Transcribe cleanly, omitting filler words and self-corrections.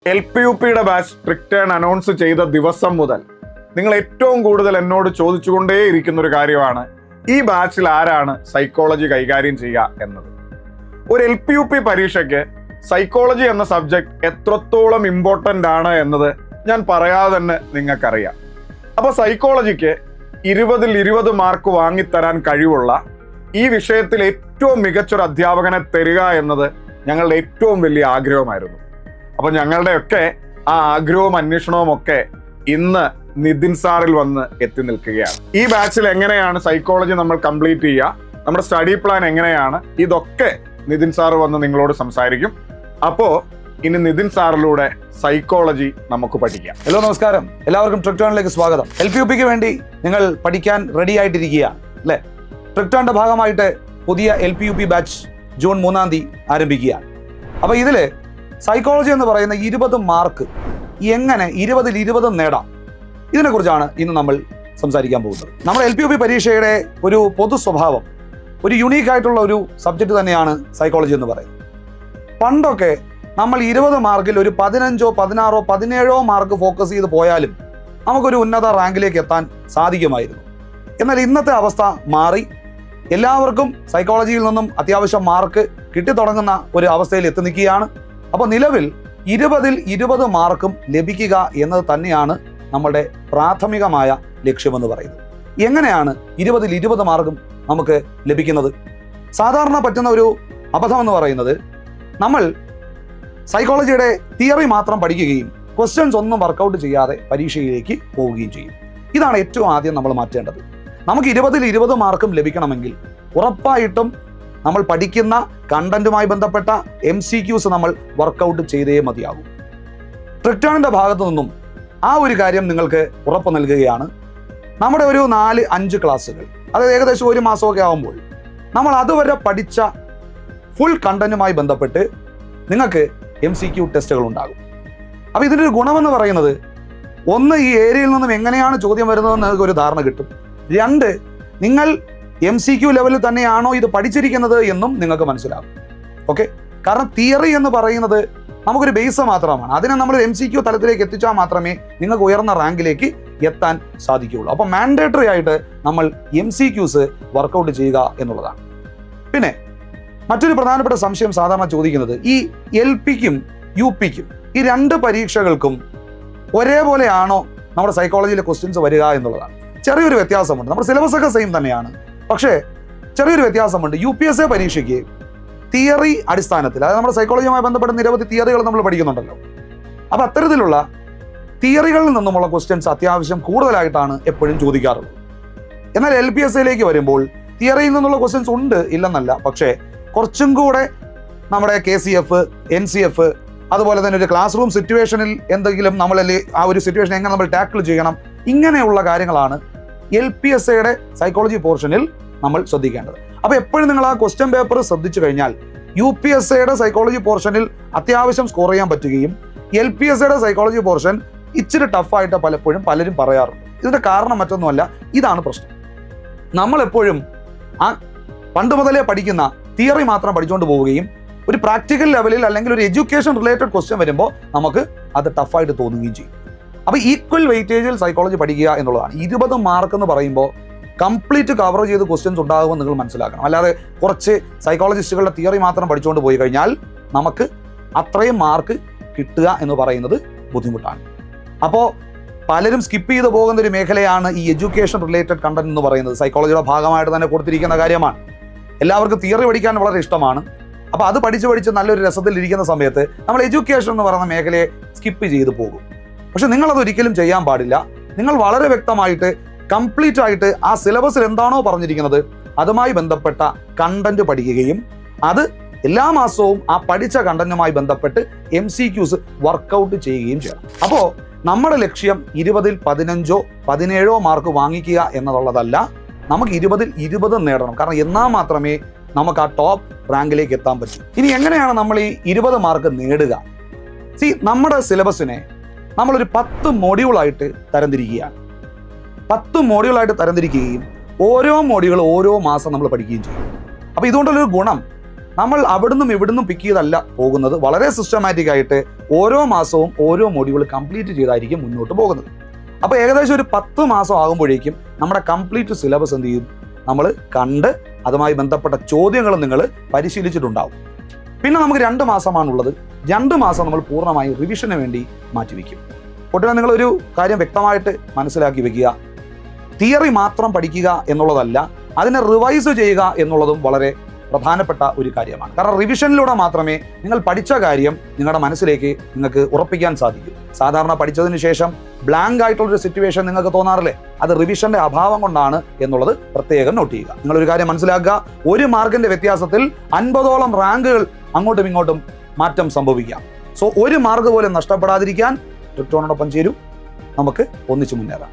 LPUPയുടെ batch return announce ചെയ്ത ദിവസം മുതൽ നിങ്ങൾ ഏറ്റവും കൂടുതൽ എന്നോട് ചോദിച്ചുകൊണ്ടേയിരിക്കുന്ന ഒരു കാര്യമാണ് ഈ ബാച്ചിൽ ആരാണ് സൈക്കോളജി കൈകാര്യം ചെയ്യുക എന്നത്. ഒരു LPUP പരീക്ഷയ്ക്ക് സൈക്കോളജി എന്ന സബ്ജക്ട് എത്രത്തോളം ഇമ്പോർട്ടൻ്റ് ആണ് എന്നത് ഞാൻ പറയാതെ തന്നെ നിങ്ങൾക്കറിയാം. അപ്പോൾ സൈക്കോളജിക്ക് 20-20 മാർക്ക് വാങ്ങിത്തരാൻ കഴിവുള്ള ഈ വിഷയത്തിൽ ഏറ്റവും മികച്ചൊരു അധ്യാപകനെ തരിക എന്നത് ഞങ്ങളുടെ ഏറ്റവും വലിയ ആഗ്രഹമായിരുന്നു. അപ്പോൾ ഞങ്ങളുടെയൊക്കെ ആ ആഗ്രഹവും അന്വേഷണവും ഒക്കെ ഇന്ന് നിതിൻ സാറിൽ വന്ന് എത്തി നിൽക്കുകയാണ്. ഈ ബാച്ചിൽ എങ്ങനെയാണ് സൈക്കോളജി നമ്മൾ കംപ്ലീറ്റ് ചെയ്യുക, നമ്മുടെ സ്റ്റഡി പ്ലാൻ എങ്ങനെയാണ്, ഇതൊക്കെ നിതിൻ സാർ വന്ന് നിങ്ങളോട് സംസാരിക്കും. അപ്പോൾ ഇനി നിതിൻ സാറിലൂടെ സൈക്കോളജി നമുക്ക് പഠിക്കാം. ഹലോ, നമസ്കാരം. എല്ലാവർക്കും ട്രിക്ടോണിലേക്ക് സ്വാഗതം. LPUPക്ക് വേണ്ടി നിങ്ങൾ പഠിക്കാൻ റെഡി ആയിട്ടിരിക്കുകയാണ് അല്ലേ? ട്രിക്ടോണിന്റെ ഭാഗമായിട്ട് പുതിയ LPUP ബാച്ച് ജൂൺ 3-ാം തീയതി ആരംഭിക്കുകയാണ്. അപ്പോൾ ഇതിൽ സൈക്കോളജി എന്ന് പറയുന്ന 20 മാർക്ക് എങ്ങനെ 20-20 നേടാം, ഇതിനെക്കുറിച്ചാണ് ഇന്ന് നമ്മൾ സംസാരിക്കാൻ പോകുന്നത്. നമ്മുടെ LPUP പരീക്ഷയുടെ ഒരു പൊതു സ്വഭാവം, ഒരു യുണീക്ക് ആയിട്ടുള്ള ഒരു സബ്ജക്റ്റ് തന്നെയാണ് സൈക്കോളജി എന്ന് പറയുന്നത്. പണ്ടൊക്കെ നമ്മൾ 20 മാർക്കിൽ ഒരു 15, 16, 17 മാർക്ക് ഫോക്കസ് ചെയ്ത് പോയാലും നമുക്കൊരു ഉന്നത റാങ്കിലേക്ക് എത്താൻ സാധിക്കുമായിരുന്നു. എന്നാൽ ഇന്നത്തെ അവസ്ഥ മാറി. എല്ലാവർക്കും സൈക്കോളജിയിൽ നിന്നും അത്യാവശ്യം മാർക്ക് കിട്ടിത്തുടങ്ങുന്ന ഒരു അവസ്ഥയിൽ എത്തി നിൽക്കുകയാണ്. അപ്പോൾ നിലവിൽ 20-20 മാർക്കും ലഭിക്കുക എന്നത് തന്നെയാണ് നമ്മുടെ പ്രാഥമികമായ ലക്ഷ്യമെന്ന് പറയുന്നത്. എങ്ങനെയാണ് 20-20 മാർക്കും നമുക്ക് ലഭിക്കുന്നത്? സാധാരണ പറ്റുന്ന ഒരു അബദ്ധം എന്ന് പറയുന്നത്, നമ്മൾ സൈക്കോളജിയുടെ തിയറി മാത്രം പഠിക്കുകയും ക്വസ്റ്റ്യൻസ് ഒന്നും വർക്കൗട്ട് ചെയ്യാതെ പരീക്ഷയിലേക്ക് പോവുകയും ചെയ്യും. ഇതാണ് ഏറ്റവും ആദ്യം നമ്മൾ മാറ്റേണ്ടത്. നമുക്ക് 20-20 മാർക്കും ലഭിക്കണമെങ്കിൽ ഉറപ്പായിട്ടും നമ്മൾ പഠിക്കുന്ന കണ്ടന്റുമായി ബന്ധപ്പെട്ട MCQs നമ്മൾ വർക്കൗട്ട് ചെയ്തേ മതിയാകും. ട്രിക്ടോണിന്റെ ഭാഗത്തു നിന്നും ആ ഒരു കാര്യം നിങ്ങൾക്ക് ഉറപ്പ് നൽകുകയാണ്. നമ്മുടെ ഒരു 4-5 ക്ലാസ്സുകൾ, അതായത് ഏകദേശം 1 മാസമൊക്കെ ആകുമ്പോൾ നമ്മൾ അതുവരെ പഠിച്ച ഫുൾ കണ്ടന്റുമായി ബന്ധപ്പെട്ട് നിങ്ങൾക്ക് MCQ ടെസ്റ്റുകൾ ഉണ്ടാകും. അപ്പോൾ ഇതിൻ്റെ ഒരു ഗുണമെന്ന് പറയുന്നത്, ഒന്ന്, ഈ ഏരിയയിൽ നിന്നും എങ്ങനെയാണ് ചോദ്യം വരുന്നതെന്ന് നിങ്ങൾക്ക് ഒരു ധാരണ കിട്ടും. 2, നിങ്ങൾ MCQ ലെവലിൽ തന്നെയാണോ ഇത് പഠിച്ചിരിക്കുന്നത് എന്നും നിങ്ങൾക്ക് മനസ്സിലാകും. ഓക്കെ, കാരണം തിയറി എന്ന് പറയുന്നത് നമുക്കൊരു ബേസ് മാത്രമാണ്. അതിനെ നമ്മൾ MCQ തലത്തിലേക്ക് എത്തിച്ചാൽ മാത്രമേ നിങ്ങൾക്ക് ഉയർന്ന റാങ്കിലേക്ക് എത്താൻ സാധിക്കുകയുള്ളൂ. അപ്പോൾ മാൻഡേറ്ററി ആയിട്ട് നമ്മൾ MCQs വർക്കൗട്ട് ചെയ്യുക എന്നുള്ളതാണ്. പിന്നെ മറ്റൊരു പ്രധാനപ്പെട്ട സംശയം സാധാരണ ചോദിക്കുന്നത്, ഈ LPക്കും UPക്കും ഈ 2 പരീക്ഷകൾക്കും ഒരേപോലെയാണോ നമ്മുടെ സൈക്കോളജിയിലെ ക്വസ്റ്റ്യൻസ് വരിക എന്നുള്ളതാണ്. ചെറിയൊരു വ്യത്യാസമുണ്ട്. നമ്മുടെ സിലബസ് ഒക്കെ സെയിം തന്നെയാണ്, പക്ഷേ ചെറിയൊരു വ്യത്യാസമുണ്ട്. UPSC പരീക്ഷയ്ക്ക് തിയറി അടിസ്ഥാനത്തിൽ, അതായത് നമ്മുടെ സൈക്കോളജിയുമായി ബന്ധപ്പെട്ട നിരവധി തിയറികൾ നമ്മൾ പഠിക്കുന്നുണ്ടല്ലോ. അപ്പോൾ അത്തരത്തിലുള്ള തിയറികളിൽ നിന്നുമുള്ള ക്വസ്റ്റ്യൻസ് അത്യാവശ്യം കൂടുതലായിട്ടാണ് എപ്പോഴും ചോദിക്കാറുള്ളത്. എന്നാൽ LPSCയിലേക്ക് വരുമ്പോൾ തിയറിയിൽ നിന്നുള്ള ക്വസ്റ്റ്യൻസ് ഉണ്ട്, ഇല്ലെന്നല്ല, പക്ഷേ കുറച്ചും കൂടെ നമ്മുടെ KCF, NCF, അതുപോലെ തന്നെ ഒരു ക്ലാസ് റൂം സിറ്റുവേഷനിൽ എന്തെങ്കിലും നമ്മളല്ലേ ആ ഒരു സിറ്റുവേഷൻ എങ്ങനെ നമ്മൾ ടാക്കിൾ ചെയ്യണം, ഇങ്ങനെയുള്ള കാര്യങ്ങളാണ് LPSCയുടെ സൈക്കോളജി പോർഷനിൽ നമ്മൾ ശ്രദ്ധിക്കേണ്ടത്. അപ്പോൾ എപ്പോഴും നിങ്ങൾ ആ ക്വസ്റ്റ്യൻ പേപ്പർ ശ്രദ്ധിച്ചു കഴിഞ്ഞാൽ UPSCയുടെ സൈക്കോളജി പോർഷനിൽ അത്യാവശ്യം സ്കോർ ചെയ്യാൻ പറ്റുകയും LPSCയുടെ സൈക്കോളജി പോർഷൻ ഇച്ചിരി ടഫായിട്ട് പലപ്പോഴും പലരും പറയാറുണ്ട്. ഇതിൻ്റെ കാരണം മറ്റൊന്നുമല്ല, ഇതാണ് പ്രശ്നം. നമ്മളെപ്പോഴും ആ പണ്ട് മുതലേ പഠിക്കുന്ന തിയറി മാത്രം പഠിച്ചുകൊണ്ട് പോവുകയും ഒരു പ്രാക്ടിക്കൽ ലെവലിൽ അല്ലെങ്കിൽ ഒരു എഡ്യൂക്കേഷൻ റിലേറ്റഡ് ക്വസ്റ്റ്യൻ വരുമ്പോൾ നമുക്ക് അത് ടഫായിട്ട് തോന്നുകയും ചെയ്യും. അപ്പോൾ ഈക്വൽ വെയിറ്റേജിൽ സൈക്കോളജി പഠിക്കുക എന്നുള്ളതാണ്. 20 മാർക്ക് എന്ന് പറയുമ്പോൾ കംപ്ലീറ്റ് കവർ ചെയ്ത് ക്വസ്റ്റ്യൻസ് ഉണ്ടാകുമെന്ന് നിങ്ങൾ മനസ്സിലാക്കണം. അല്ലാതെ കുറച്ച് സൈക്കോളജിസ്റ്റുകളുടെ തിയറി മാത്രം പഠിച്ചുകൊണ്ട് പോയി കഴിഞ്ഞാൽ നമുക്ക് അത്രയും മാർക്ക് കിട്ടുക എന്ന് പറയുന്നത് ബുദ്ധിമുട്ടാണ്. അപ്പോൾ പലരും സ്കിപ്പ് ചെയ്ത് പോകുന്ന ഒരു മേഖലയാണ് ഈ എഡ്യൂക്കേഷൻ റിലേറ്റഡ് കണ്ടന്റ് എന്ന് പറയുന്നത്. സൈക്കോളജിയുടെ ഭാഗമായിട്ട് തന്നെ കൊടുത്തിരിക്കുന്ന കാര്യമാണ്. എല്ലാവർക്കും തിയറി പഠിക്കാൻ വളരെ ഇഷ്ടമാണ്. അപ്പോൾ അത് പഠിച്ച് നല്ലൊരു രസത്തിൽ ഇരിക്കുന്ന സമയത്ത് നമ്മൾ എഡ്യൂക്കേഷൻ എന്ന് പറയുന്ന മേഖലയെ സ്കിപ്പ് ചെയ്ത് പോകും. പക്ഷെ നിങ്ങളത് ഒരിക്കലും ചെയ്യാൻ പാടില്ല. നിങ്ങൾ വളരെ വ്യക്തമായിട്ട് കംപ്ലീറ്റ് ആയിട്ട് ആ സിലബസിൽ എന്താണോ പറഞ്ഞിരിക്കുന്നത് അതുമായി ബന്ധപ്പെട്ട കണ്ടന്റ് പഠിക്കുകയും അത് എല്ലാ മാസവും ആ പഠിച്ച കണ്ടന്റുമായി ബന്ധപ്പെട്ട് MCQs വർക്കൗട്ട് ചെയ്യുകയും ചെയ്യണം. അപ്പോൾ നമ്മുടെ ലക്ഷ്യം 20-ൽ 15, 17 മാർക്ക് വാങ്ങിക്കുക എന്നുള്ളതല്ല, നമുക്ക് 20-20 നേടണം. കാരണം എന്നാൽ മാത്രമേ നമുക്ക് ആ ടോപ്പ് റാങ്കിലേക്ക് എത്താൻ പറ്റും. ഇനി എങ്ങനെയാണ് നമ്മൾ ഈ 20 മാർക്ക് നേടുക? നമ്മുടെ സിലബസിനെ നമ്മളൊരു 10 മോഡ്യൂളായിട്ട് തരംതിരിക്കുകയാണ്. 10 മോഡ്യൂളായിട്ട് തരംതിരിക്കുകയും ഓരോ മോഡ്യൂൾ ഓരോ മാസം നമ്മൾ പഠിക്കുകയും ചെയ്യും. അപ്പോൾ ഇതുകൊണ്ടുള്ളൊരു ഗുണം, നമ്മൾ അവിടുന്നും ഇവിടുന്നും പിക്ക് ചെയ്തല്ല പോകുന്നത്. വളരെ സിസ്റ്റമാറ്റിക് ആയിട്ട് ഓരോ മാസവും ഓരോ മൊഡ്യൂൾ കംപ്ലീറ്റ് ചെയ്തായിരിക്കും മുന്നോട്ട് പോകുന്നത്. അപ്പോൾ ഏകദേശം ഒരു 10 മാസം ആകുമ്പോഴേക്കും നമ്മുടെ കംപ്ലീറ്റ് സിലബസ് എന്ത് ചെയ്യും നമ്മൾ കണ്ട് അതുമായി ബന്ധപ്പെട്ട ചോദ്യങ്ങൾ നിങ്ങൾ പരിശീലിച്ചിട്ടുണ്ടാവും. പിന്നെ നമുക്ക് 2 മാസമാണുള്ളത്. 2 മാസം നമ്മൾ പൂർണ്ണമായും റിവിഷന് വേണ്ടി മാറ്റിവെക്കും. കുട്ടികളെ, നിങ്ങളൊരു കാര്യം വ്യക്തമായിട്ട് മനസ്സിലാക്കി വെക്കുക. തിയറി മാത്രം പഠിക്കുക എന്നുള്ളതല്ല, അതിനെ റിവൈസ് ചെയ്യുക എന്നുള്ളതും വളരെ പ്രധാനപ്പെട്ട ഒരു കാര്യമാണ്. കാരണം റിവിഷനിലൂടെ മാത്രമേ നിങ്ങൾ പഠിച്ച കാര്യം നിങ്ങളുടെ മനസ്സിലേക്ക് നിങ്ങൾക്ക് ഉറപ്പിക്കാൻ സാധിക്കൂ. സാധാരണ പഠിച്ചതിന് ശേഷം ബ്ലാങ്ക് ആയിട്ടുള്ളൊരു സിറ്റുവേഷൻ നിങ്ങൾക്ക് തോന്നാറില്ലേ? അത് റിവിഷന്റെ അഭാവം കൊണ്ടാണ് എന്നുള്ളത് പ്രത്യേകം നോട്ട് ചെയ്യുക. നിങ്ങളൊരു കാര്യം മനസ്സിലാക്കുക, 1 മാർക്കിന്റെ വ്യത്യാസത്തിൽ 50ഓളം റാങ്കുകൾ അങ്ങോട്ടും ഇങ്ങോട്ടും മാറ്റം സംഭവിക്കാം. സോ 1 മാർക്ക് പോലും നഷ്ടപ്പെടാതിരിക്കാൻ ട്രിക്ടോണോടൊപ്പം ചേരൂ, നമുക്ക് ഒന്നിച്ചു മുന്നേറാം.